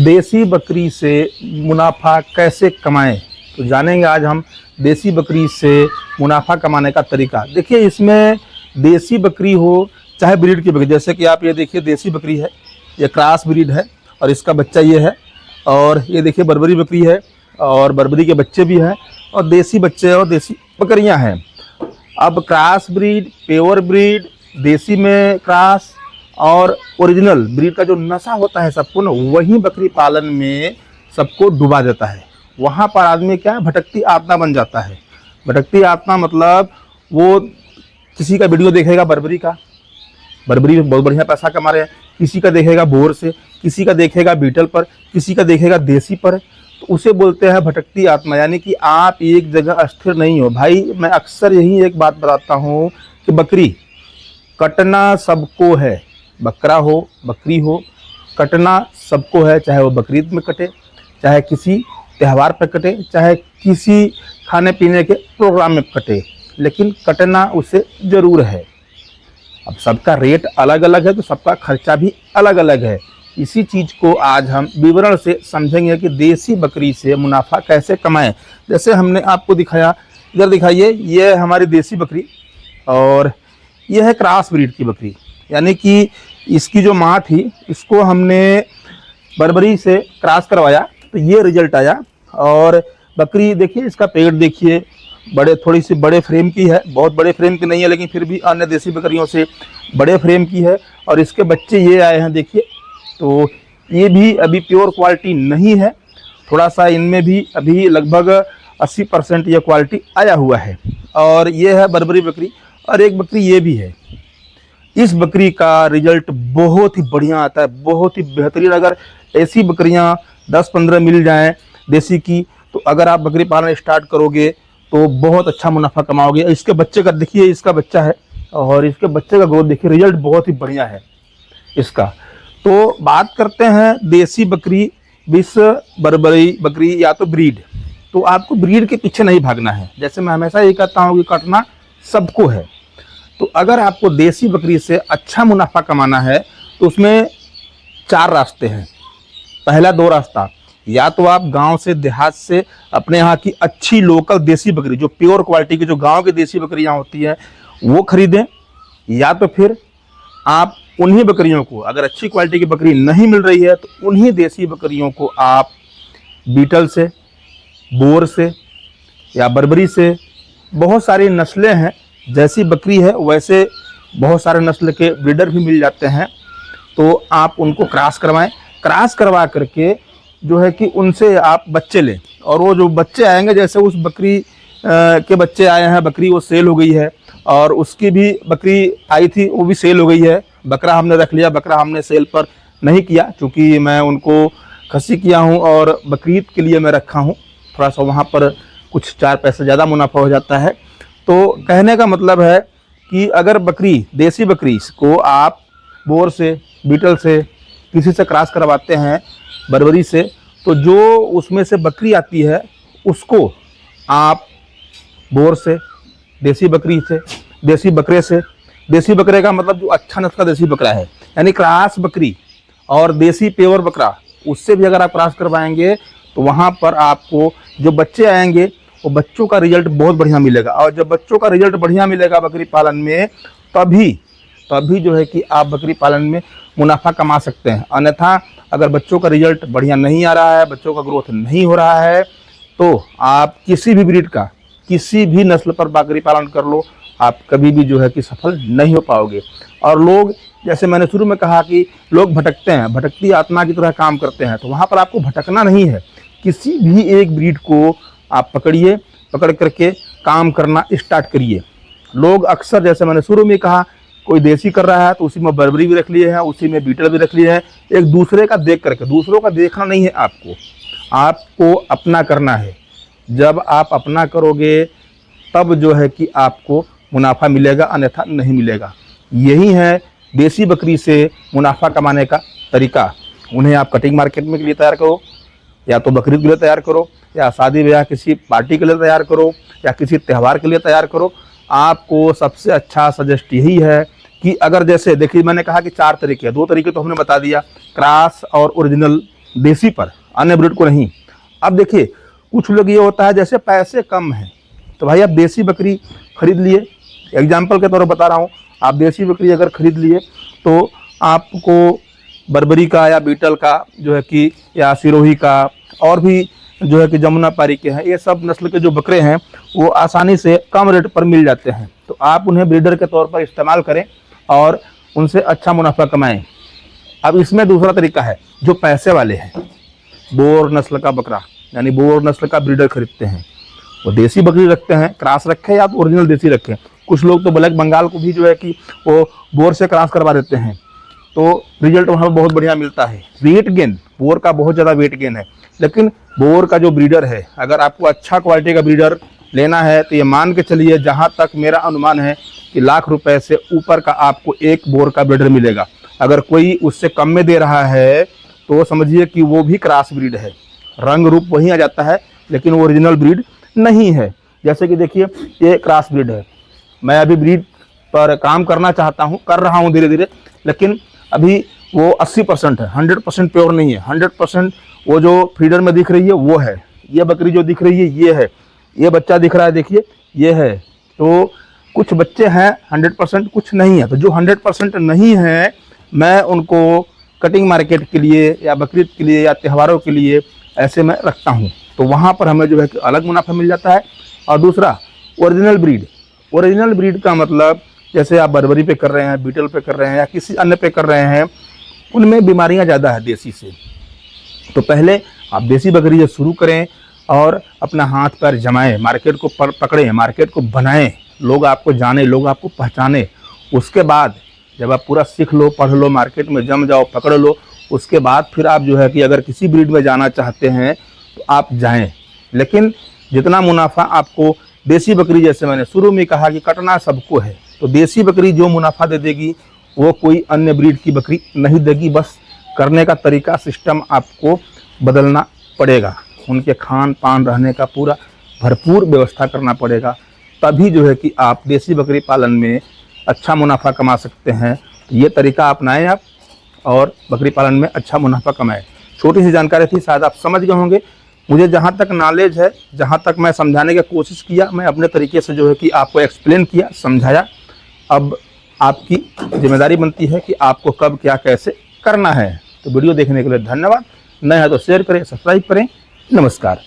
देसी बकरी से मुनाफा कैसे कमाएं, तो जानेंगे आज हम देसी बकरी से मुनाफा कमाने का तरीका। देखिए, इसमें देसी बकरी हो चाहे ब्रीड की बकरी, जैसे कि आप ये देखिए देसी बकरी है, ये क्रॉस ब्रीड है और इसका बच्चा ये है, और ये देखिए बर्बरी बकरी है और बर्बरी के बच्चे भी हैं, और देसी बच्चे और देसी बकरियां हैं। अब क्रॉस ब्रीड, प्योर ब्रीड, देसी में क्रॉस और ओरिजिनल ब्रीड का जो नशा होता है सबको ना, वही बकरी पालन में सबको डुबा देता है। वहाँ पर आदमी क्या है, भटकती आत्मा बन जाता है। भटकती आत्मा मतलब वो किसी का वीडियो देखेगा बर्बरी में बहुत बढ़िया पैसा कमा रहे हैं, किसी का देखेगा बोर से, किसी का देखेगा बीटल पर, किसी का देखेगा देसी पर, तो उसे बोलते हैं भटकती आत्मा। यानी कि आप एक जगह स्थिर नहीं हो। भाई, मैं अक्सर यही एक बात बताता हूँ कि बकरी कटना सबको है, बकरा हो बकरी हो, कटना सबको है। चाहे वो बकरीद में कटे, चाहे किसी त्यौहार पर कटे, चाहे किसी खाने पीने के प्रोग्राम में कटे, लेकिन कटना उसे ज़रूर है। अब सबका रेट अलग अलग है तो सबका खर्चा भी अलग अलग है। इसी चीज़ को आज हम विवरण से समझेंगे कि देसी बकरी से मुनाफा कैसे कमाएं। जैसे हमने आपको दिखाया, इधर दिखाइए, ये हमारी देसी बकरी और यह है क्रॉस ब्रीड की बकरी। यानी कि इसकी जो माँ थी, इसको हमने बर्बरी से क्रॉस करवाया तो ये रिजल्ट आया। और बकरी देखिए, इसका पेट देखिए, थोड़ी सी बड़े फ्रेम की है, बहुत बड़े फ्रेम की नहीं है, लेकिन फिर भी अन्य देसी बकरियों से बड़े फ्रेम की है। और इसके बच्चे ये आए हैं देखिए, तो ये भी अभी प्योर क्वालिटी नहीं है, थोड़ा सा इनमें भी अभी लगभग 80% ये क्वालिटी आया हुआ है। और ये है बर्बरी बकरी, और एक बकरी ये भी है। इस बकरी का रिजल्ट बहुत ही बढ़िया आता है, बहुत ही बेहतरीन। अगर ऐसी बकरियां 10-15 मिल जाएं देसी की, तो अगर आप बकरी पालन स्टार्ट करोगे तो बहुत अच्छा मुनाफा कमाओगे। इसके बच्चे का देखिए, इसका बच्चा है और इसके बच्चे का ग्रोथ देखिए, रिजल्ट बहुत ही बढ़िया है इसका। तो बात करते हैं देसी बकरी विस बर्बरी बकरी या तो ब्रीड। तो आपको ब्रीड के पीछे नहीं भागना है। जैसे मैं हमेशा ये कहता हूँ कि कटना सबको है। तो अगर आपको देसी बकरी से अच्छा मुनाफा कमाना है तो उसमें 4 रास्ते हैं। पहला 2 रास्ता, या तो आप गांव से देहात से अपने यहाँ की अच्छी लोकल देसी बकरी, जो प्योर क्वालिटी की, जो गांव की देसी बकरियां होती हैं, वो खरीदें। या तो फिर आप उन्हीं बकरियों को, अगर अच्छी क्वालिटी की बकरी नहीं मिल रही है तो उन्हीं देसी बकरियों को आप बीटल से, बोर से या बर्बरी से, बहुत सारी नस्लें हैं, जैसी बकरी है वैसे बहुत सारे नस्ल के ब्रीडर भी मिल जाते हैं, तो आप उनको क्रॉस करवाएं। क्रॉस करवा करके जो है कि उनसे आप बच्चे लें, और वो जो बच्चे आएंगे, जैसे उस बकरी के बच्चे आए हैं, बकरी वो सेल हो गई है, और उसकी भी बकरी आई थी वो भी सेल हो गई है। बकरा हमने रख लिया, बकरा हमने सेल पर नहीं किया, क्योंकि मैं उनको खसी किया हूँ और बकरीद के लिए मैं रखा हूँ। थोड़ा सा वहाँ पर कुछ 4 पैसे ज़्यादा मुनाफा हो जाता है। तो कहने का मतलब है कि अगर बकरी, देसी बकरी को आप बोर से, बीटल से, किसी से क्रॉस करवाते हैं, बर्बरी से, तो जो उसमें से बकरी आती है उसको आप बोर से, देसी बकरी से, देसी बकरे से, देसी बकरे का मतलब जो अच्छा नस्ल का देसी बकरा है, यानी क्रॉस बकरी और देसी प्योर बकरा, उससे भी अगर आप क्रॉस करवाएंगे तो वहाँ पर आपको जो बच्चे आएंगे वो बच्चों का रिजल्ट बहुत बढ़िया मिलेगा। और जब बच्चों का रिजल्ट बढ़िया मिलेगा बकरी पालन में, तभी जो है कि आप बकरी पालन में मुनाफा कमा सकते हैं। अन्यथा अगर बच्चों का रिजल्ट बढ़िया नहीं आ रहा है, बच्चों का ग्रोथ नहीं हो रहा है, तो आप किसी भी ब्रीड का, किसी भी नस्ल पर बकरी पालन कर लो, आप कभी भी जो है कि सफल नहीं हो पाओगे। और लोग, जैसे मैंने शुरू में कहा कि लोग भटकते हैं, भटकती आत्मा की तरह काम करते हैं, तो वहाँ पर आपको भटकना नहीं है। किसी भी एक ब्रीड को आप पकड़िए, पकड़ करके काम करना स्टार्ट करिए। लोग अक्सर, जैसे मैंने शुरू में कहा, कोई देसी कर रहा है तो उसी में बर्बरी भी रख लिए हैं, उसी में बीटल भी रख लिए हैं। एक दूसरे का देख करके, दूसरों का देखना नहीं है आपको अपना करना है। जब आप अपना करोगे तब जो है कि आपको मुनाफा मिलेगा, अन्यथा नहीं मिलेगा। यही है देसी बकरी से मुनाफा कमाने का तरीका। उन्हें आप कटिंग मार्केट में के लिए तैयार करो, या तो बकरीद के लिए तैयार करो, या शादी ब्याह किसी पार्टी के लिए तैयार करो, या किसी त्यौहार के लिए तैयार करो। आपको सबसे अच्छा सजेस्ट यही है कि अगर, जैसे देखिए मैंने कहा कि 4 तरीके हैं, 2 तरीके तो हमने बता दिया, क्रॉस और ओरिजिनल देसी पर, अन्य ब्रीड को नहीं। अब देखिए कुछ लोग ये होता है जैसे पैसे कम हैं तो भाई आप देसी बकरी खरीद लिए, एग्जाम्पल के तौर पर बता रहा हूँ, आप देसी बकरी अगर खरीद लिए तो आपको बर्बरी का या बीटल का जो है कि या सिरोही का और भी जो है कि जमुनापारी के हैं, ये सब नस्ल के जो बकरे हैं वो आसानी से कम रेट पर मिल जाते हैं। तो आप उन्हें ब्रीडर के तौर पर इस्तेमाल करें और उनसे अच्छा मुनाफा कमाएं। अब इसमें दूसरा तरीका है, जो पैसे वाले हैं, बोर नस्ल का बकरा यानी बोर नस्ल का ब्रीडर खरीदते हैं, वो देसी बकरी रखते हैं, क्रॉस रखें या तो ओरिजिनल देसी रखें। कुछ लोग तो ब्लैक बंगाल को भी जो है कि वो बोर से क्रॉस करवा देते हैं, तो रिजल्ट वहाँ पर बहुत बढ़िया मिलता है। वेट गेन, बोर का बहुत ज़्यादा वेट गेन है, लेकिन बोर का जो ब्रीडर है, अगर आपको अच्छा क्वालिटी का ब्रीडर लेना है तो ये मान के चलिए, जहाँ तक मेरा अनुमान है कि लाख रुपए से ऊपर का आपको एक बोर का ब्रीडर मिलेगा। अगर कोई उससे कम में दे रहा है तो समझिए कि वो भी क्रॉस ब्रीड है, रंग रूप वही आ जाता है लेकिन वो ओरिजिनल ब्रीड नहीं है। जैसे कि देखिए ये क्रॉस ब्रीड है, मैं अभी ब्रीड पर काम करना चाहता हूँ, कर रहा हूँ धीरे धीरे, लेकिन अभी वो 80% है, 100% प्योर नहीं है। 100% वो जो फीडर में दिख रही है वो है, ये बकरी जो दिख रही है ये है, ये बच्चा दिख रहा है देखिए ये है। तो कुछ बच्चे हैं 100%, कुछ नहीं है। तो जो 100% नहीं है मैं उनको कटिंग मार्केट के लिए या बकरीद के लिए या त्योहारों के लिए ऐसे में रखता हूँ, तो वहाँ पर हमें जो है कि अलग मुनाफा मिल जाता है। और दूसरा ओरिजिनल ब्रीड, ओरिजिनल ब्रीड का मतलब जैसे आप बर्बरी पे कर रहे हैं, बीटल पे कर रहे हैं या किसी अन्य पे कर रहे हैं, उनमें बीमारियां ज़्यादा है देसी से। तो पहले आप देसी बकरी से शुरू करें और अपना हाथ पैर जमाएं, मार्केट को पकड़ें, मार्केट को बनाएं, लोग आपको जाने, लोग आपको पहचाने। उसके बाद जब आप पूरा सीख लो, पढ़ लो, मार्केट में जम जाओ, पकड़ लो, उसके बाद फिर आप जो है कि अगर किसी ब्रीड में जाना चाहते हैं तो आप जाएँ। लेकिन जितना मुनाफा आपको देसी बकरी, जैसे मैंने शुरू में कहा कि कटना सबको है, तो देसी बकरी जो मुनाफा दे देगी वो कोई अन्य ब्रीड की बकरी नहीं देगी। बस करने का तरीका, सिस्टम आपको बदलना पड़ेगा, उनके खान पान रहने का पूरा भरपूर व्यवस्था करना पड़ेगा, तभी जो है कि आप देसी बकरी पालन में अच्छा मुनाफा कमा सकते हैं। ये तरीका अपनाएं आप और बकरी पालन में अच्छा मुनाफा कमाएं। छोटी सी जानकारी थी, शायद आप समझ गए होंगे। मुझे जहाँ तक नॉलेज है, जहाँ तक मैं समझाने की कोशिश किया, मैं अपने तरीके से जो है कि आपको एक्सप्लेन किया, समझाया। अब आपकी जिम्मेदारी बनती है कि आपको कब क्या कैसे करना है। तो वीडियो देखने के लिए धन्यवाद। नया है तो शेयर करें, सब्सक्राइब करें। नमस्कार।